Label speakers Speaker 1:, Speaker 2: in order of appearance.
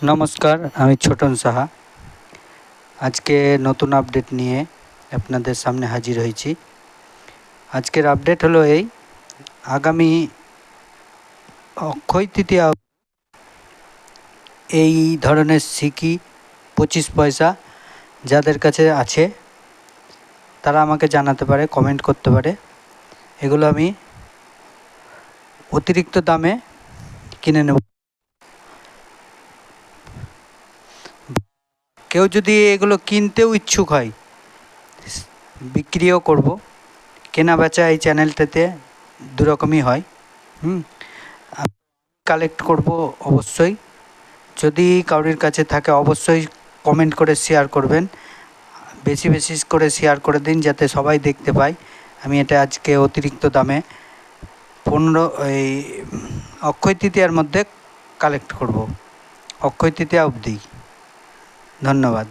Speaker 1: নমস্কার, আমি ছোটন সাহা। আজকে নতুন আপডেট নিয়ে আপনাদের সামনে হাজির হয়েছি। আজকের আপডেট হলো আগামী অক্ষয় তৃতীয়া এই ধরনের সিকি 25 পয়সা যাদের কাছে আছে তারা আমাকে জানাতে পারে, কমেন্ট করতে পারে। এগুলো আমি অতিরিক্ত দামে কিনে নেব। কেউ যদি এগুলো কিনতেও ইচ্ছুক হয়, বিক্রিও করব। কেনা বেচা এই চ্যানেলটাতে দুরকমই হয়। কালেক্ট করব অবশ্যই। যদি কারোর কাছে থাকে অবশ্যই কমেন্ট করে শেয়ার করবেন, বেশি বেশি করে শেয়ার করে দিন যাতে সবাই দেখতে পায়। আমি এটা আজকে অতিরিক্ত দামে 15 অক্ষয় তৃতীয়ার মধ্যে কালেক্ট করব, অক্ষয় তৃতীয়া অবধি। ধন্যবাদ।